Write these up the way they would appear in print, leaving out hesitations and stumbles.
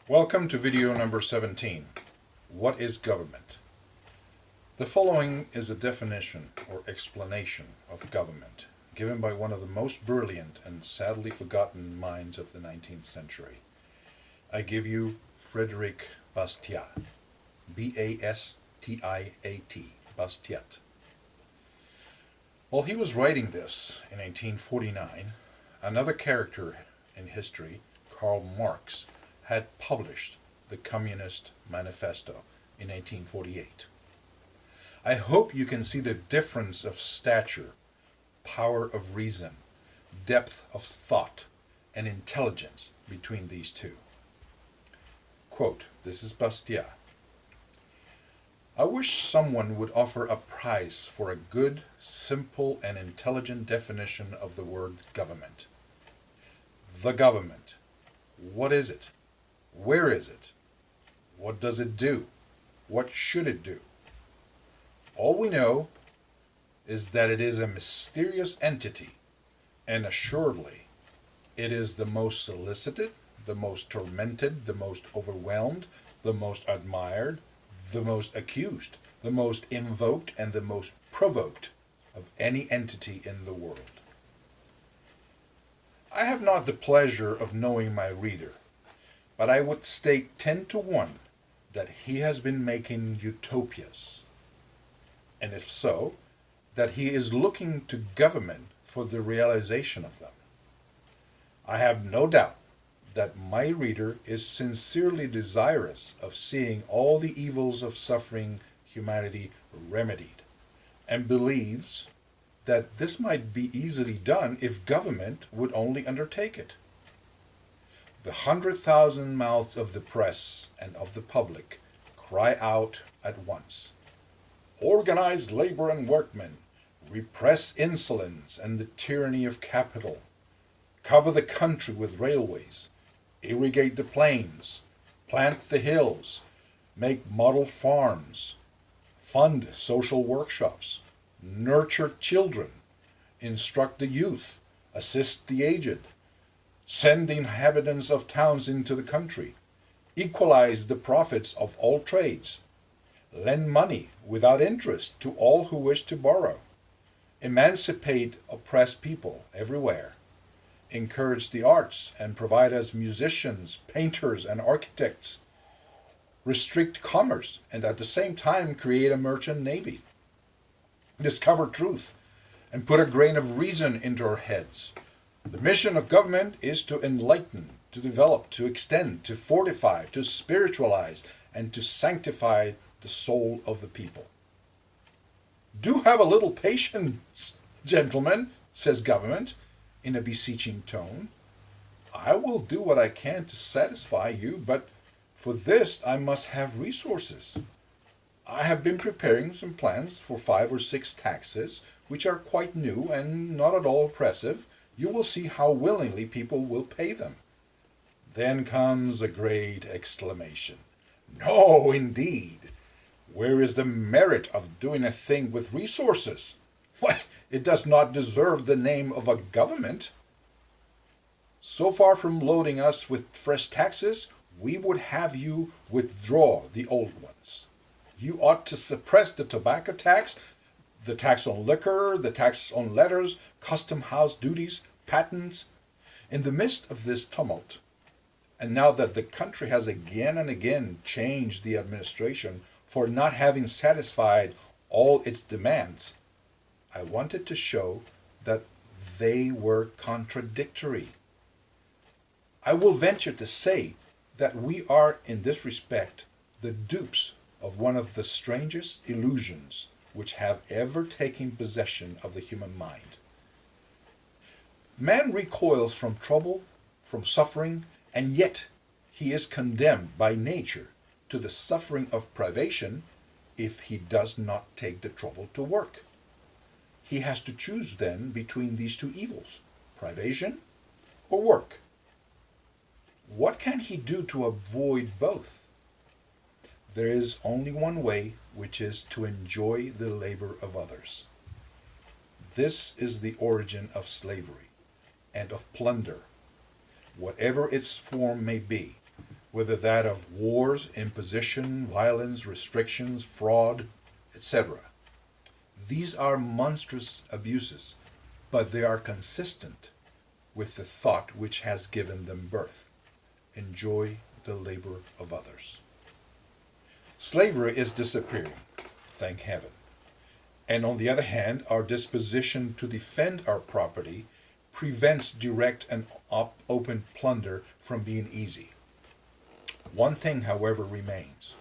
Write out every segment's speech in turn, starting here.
Welcome to video number 17. What is government? The following is a definition or explanation of government given by one of the most brilliant and sadly forgotten minds of the 19th century. I give you Frederick Bastiat, B-A-S-T-I-A-T, Bastiat. While he was writing this in 1849, another character in history, Karl Marx, had published the Communist Manifesto in 1848. I hope you can see the difference of stature, power of reason, depth of thought, and intelligence between these two. Quote, this is Bastiat. I wish someone would offer a prize for a good, simple, and intelligent definition of the word government. The government. What is it? Where is it? What does it do? What should it do? All we know is that it is a mysterious entity, and assuredly it is the most solicited, the most tormented, the most overwhelmed, the most admired, the most accused, the most invoked, and the most provoked of any entity in the world. I have not the pleasure of knowing my reader, but I would stake 10 to 1 that he has been making utopias, and if so, that he is looking to government for the realization of them. I have no doubt that my reader is sincerely desirous of seeing all the evils of suffering humanity remedied, and believes that this might be easily done if government would only undertake it. The 100,000 mouths of the press and of the public cry out at once. Organize labor and workmen, repress insolence and the tyranny of capital, cover the country with railways, irrigate the plains, plant the hills, make model farms, fund social workshops, nurture children, instruct the youth, assist the aged, send the inhabitants of towns into the country, equalize the profits of all trades, lend money without interest to all who wish to borrow, emancipate oppressed people everywhere, encourage the arts and provide us musicians, painters, and architects, restrict commerce and at the same time create a merchant navy, discover truth and put a grain of reason into our heads. The mission of government is to enlighten, to develop, to extend, to fortify, to spiritualize, and to sanctify the soul of the people. Do have a little patience, gentlemen, says government, in a beseeching tone. I will do what I can to satisfy you, but for this I must have resources. I have been preparing some plans for 5 or 6 taxes, which are quite new and not at all oppressive. You will see how willingly people will pay them. Then comes a great exclamation. No, indeed. Where is the merit of doing a thing with resources? Why, it does not deserve the name of a government. So far from loading us with fresh taxes, we would have you withdraw the old ones. You ought to suppress the tobacco tax, the tax on liquor, the tax on letters, custom house duties, patents. In the midst of this tumult, and now that the country has again and again changed the administration for not having satisfied all its demands, I wanted to show that they were contradictory. I will venture to say that we are in this respect the dupes of one of the strangest illusions which have ever taken possession of the human mind. Man recoils from trouble, from suffering, and yet he is condemned by nature to the suffering of privation if he does not take the trouble to work. He has to choose then between these two evils, privation or work. What can he do to avoid both? There is only one way, which is to enjoy the labor of others. This is the origin of slavery and of plunder, whatever its form may be, whether that of wars, imposition, violence, restrictions, fraud, etc. These are monstrous abuses, but they are consistent with the thought which has given them birth. Enjoy the labor of others. Slavery is disappearing, thank heaven. And on the other hand, our disposition to defend our property prevents direct and open plunder from being easy. One thing, however, remains.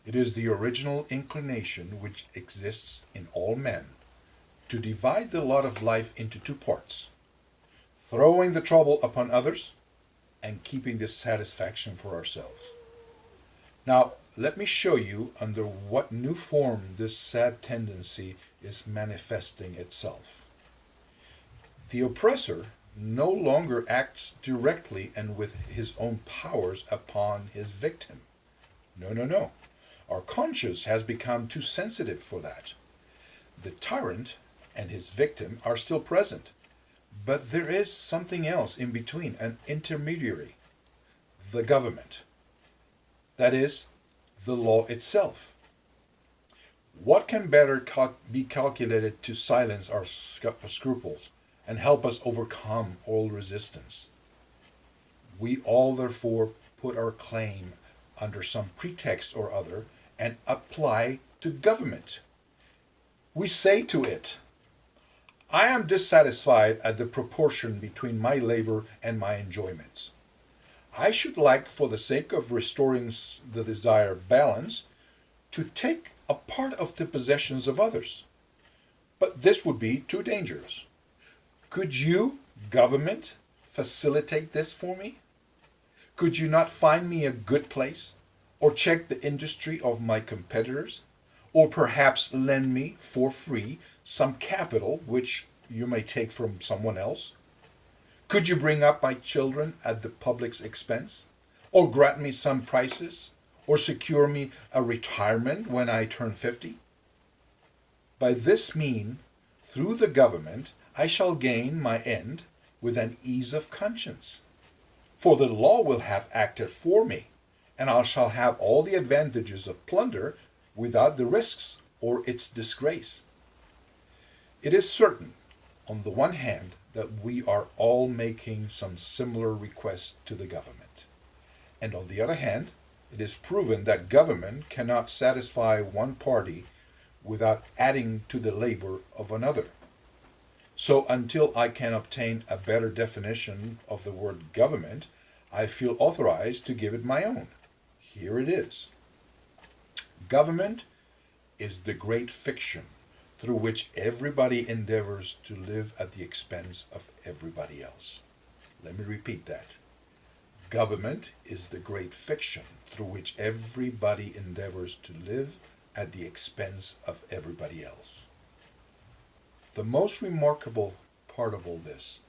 It is the original inclination which exists in all men to divide the lot of life into two parts, throwing the trouble upon others and keeping the satisfaction for ourselves. Now, let me show you under what new form this sad tendency is manifesting itself. The oppressor no longer acts directly and with his own powers upon his victim. No. Our conscience has become too sensitive for that. The tyrant and his victim are still present, but there is something else in between, an intermediary, the government. That is, the law itself. What can better be calculated to silence our scruples and help us overcome all resistance? We all therefore put our claim under some pretext or other and apply to government. We say to it, I am dissatisfied at the proportion between my labor and my enjoyments. I should like, for the sake of restoring the desired balance, to take a part of the possessions of others. But this would be too dangerous. Could you, government, facilitate this for me? Could you not find me a good place, or check the industry of my competitors, or perhaps lend me for free some capital which you may take from someone else? Could you bring up my children at the public's expense, or grant me some prizes, or secure me a retirement when I turn 50? By this mean, through the government, I shall gain my end with an ease of conscience. For the law will have acted for me, and I shall have all the advantages of plunder without the risks or its disgrace. It is certain, on the one hand, that we are all making some similar request to the government. And on the other hand, it is proven that government cannot satisfy one party without adding to the labor of another. So until I can obtain a better definition of the word government, I feel authorized to give it my own. Here it is. Government is the great fiction through which everybody endeavors to live at the expense of everybody else. Let me repeat that. Government is the great fiction through which everybody endeavors to live at the expense of everybody else. The most remarkable part of all this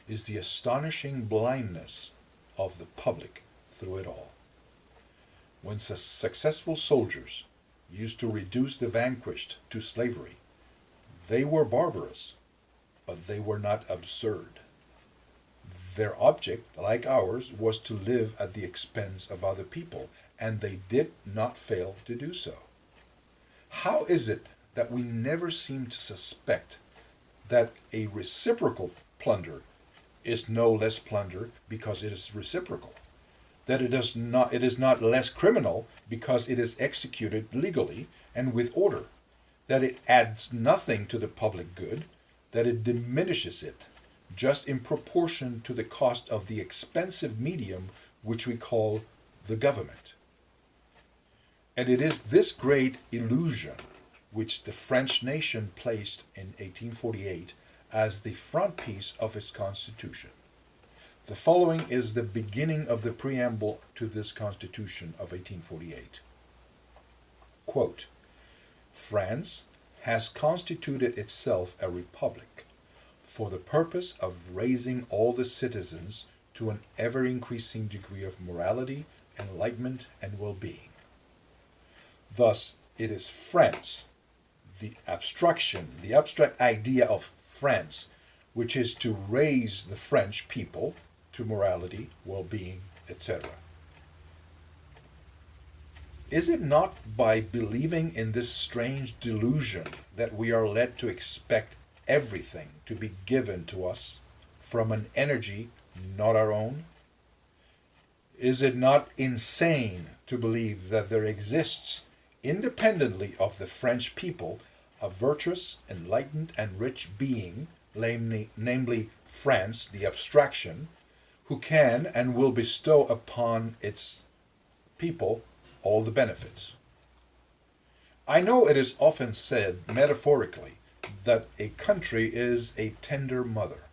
is the astonishing blindness of the public through it all. When successful soldiers used to reduce the vanquished to slavery, they were barbarous, but they were not absurd. Their object, like ours, was to live at the expense of other people, and they did not fail to do so. How is it that we never seem to suspect that a reciprocal plunder is no less plunder because it is reciprocal? That it is not less criminal because it is executed legally and with order? That it adds nothing to the public good, that it diminishes it, just in proportion to the cost of the expensive medium which we call the government. And it is this great illusion which the French nation placed in 1848 as the frontispiece of its constitution. The following is the beginning of the preamble to this Constitution of 1848. Quote, France has constituted itself a republic for the purpose of raising all the citizens to an ever-increasing degree of morality, enlightenment, and well-being. Thus, it is France, the abstract idea of France, which is to raise the French people to morality, well-being, etc. Is it not by believing in this strange delusion that we are led to expect everything to be given to us from an energy not our own? Is it not insane to believe that there exists, independently of the French people, a virtuous, enlightened, and rich being, namely France, the abstraction, who can and will bestow upon its people all the benefits? I know it is often said, metaphorically, that a country is a tender mother.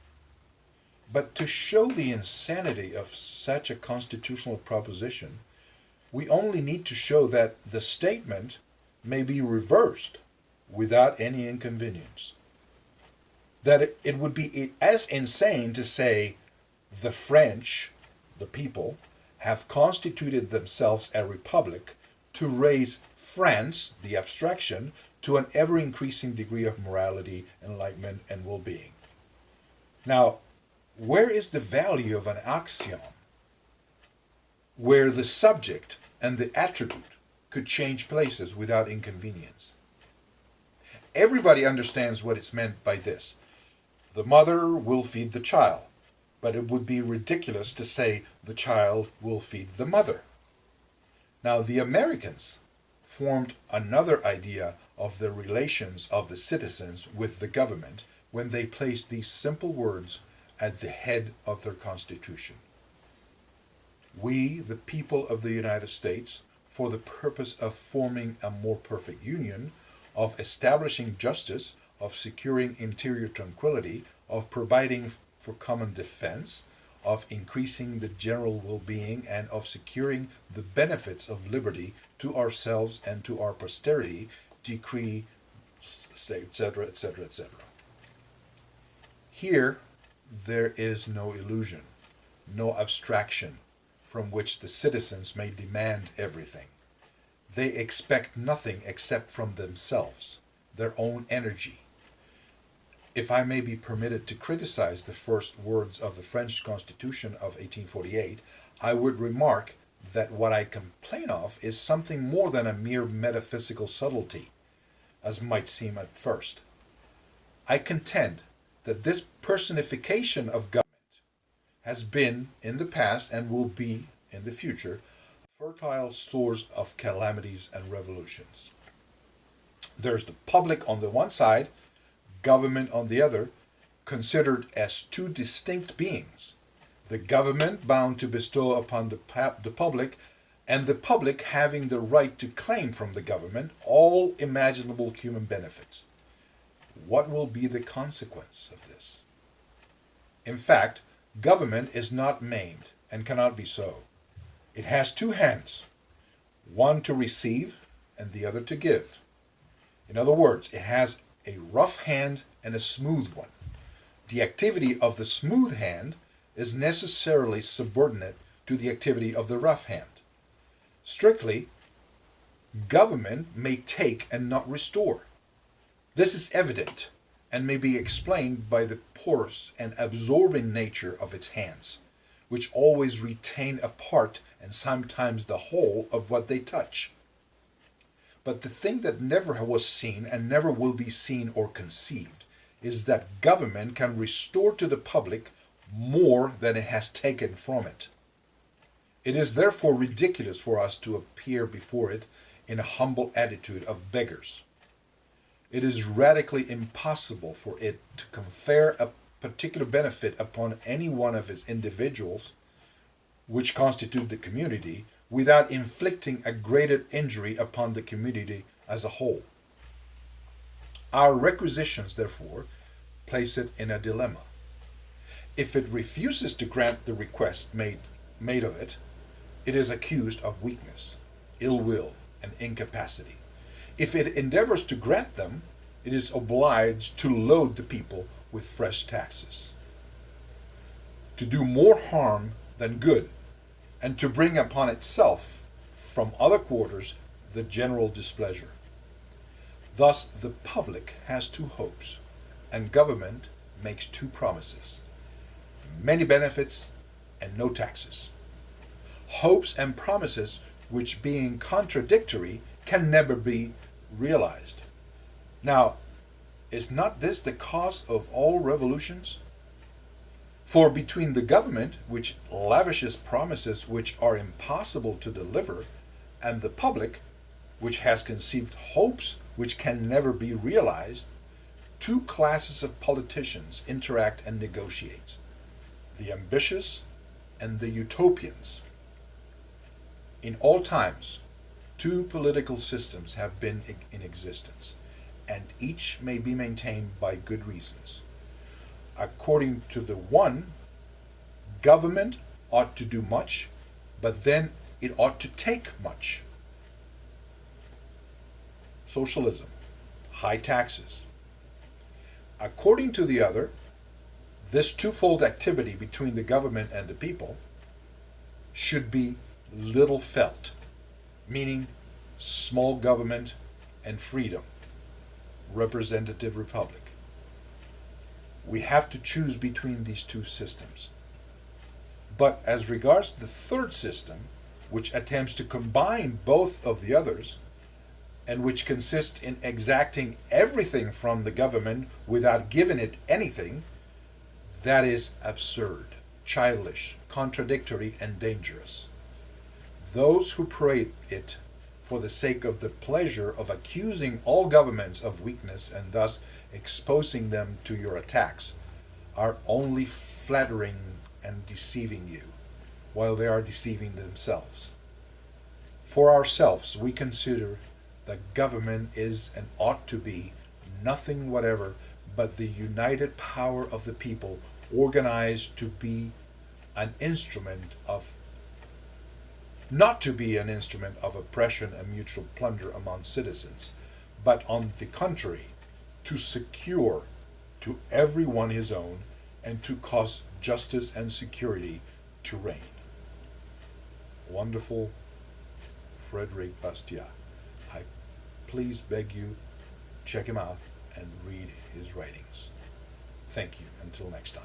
But to show the insanity of such a constitutional proposition, we only need to show that the statement may be reversed without any inconvenience. That it would be as insane to say the French, the people, have constituted themselves a republic to raise France, the abstraction, to an ever-increasing degree of morality, enlightenment, and well-being. Now, where is the value of an axiom where the subject and the attribute could change places without inconvenience? Everybody understands what is meant by this. The mother will feed the child, but it would be ridiculous to say the child will feed the mother. Now, the Americans formed another idea of the relations of the citizens with the government when they placed these simple words at the head of their Constitution. We, the people of the United States, for the purpose of forming a more perfect union, of establishing justice, of securing interior tranquility, of providing for common defense, of increasing the general well-being, and of securing the benefits of liberty to ourselves and to our posterity, decree, etc., etc., etc. Here, there is no illusion, no abstraction from which the citizens may demand everything. They expect nothing except from themselves, their own energy. If I may be permitted to criticize the first words of the French Constitution of 1848, I would remark that what I complain of is something more than a mere metaphysical subtlety, as might seem at first. I contend that this personification of government has been in the past and will be in the future a fertile source of calamities and revolutions. There's the public on the one side, government on the other, considered as two distinct beings. The government bound to bestow upon the public, and the public having the right to claim from the government all imaginable human benefits. What will be the consequence of this? In fact, government is not maimed and cannot be so. It has two hands, one to receive and the other to give. In other words, it has a rough hand and a smooth one. The activity of the smooth hand is necessarily subordinate to the activity of the rough hand. Strictly, government may take and not restore. This is evident and may be explained by the porous and absorbing nature of its hands, which always retain a part and sometimes the whole of what they touch. But the thing that never was seen and never will be seen or conceived is that government can restore to the public more than it has taken from it. It is therefore ridiculous for us to appear before it in a humble attitude of beggars. It is radically impossible for it to confer a particular benefit upon any one of its individuals, which constitute the community, without inflicting a greater injury upon the community as a whole. Our requisitions, therefore, place it in a dilemma. If it refuses to grant the request made of it, it is accused of weakness, ill will, and incapacity. If it endeavors to grant them, it is obliged to load the people with fresh taxes, to do more harm than good, and to bring upon itself from other quarters the general displeasure. Thus the public has two hopes, and government makes two promises: many benefits and no taxes. Hopes and promises which being contradictory can never be realized. Now, is not this the cause of all revolutions? For between the government, which lavishes promises which are impossible to deliver, and the public, which has conceived hopes which can never be realized, two classes of politicians interact and negotiate: the ambitious and the utopians. In all times, two political systems have been in existence, and each may be maintained by good reasons. According to the one, government ought to do much, but then it ought to take much. Socialism, high taxes. According to the other, this twofold activity between the government and the people should be little felt, meaning small government and freedom, representative republic. We have to choose between these two systems. But as regards the third system, which attempts to combine both of the others, and which consists in exacting everything from the government without giving it anything, that is absurd, childish, contradictory, and dangerous. Those who pray it for the sake of the pleasure of accusing all governments of weakness and thus exposing them to your attacks are only flattering and deceiving you, while they are deceiving themselves. For ourselves, we consider that government is and ought to be nothing whatever but the united power of the people, organized to be an instrument of not to be an instrument of oppression and mutual plunder among citizens, but on the contrary, to secure to every one his own, and to cause justice and security to reign. Wonderful Frederick Bastiat. I please beg you, check him out and read his writings. Thank you. Until next time.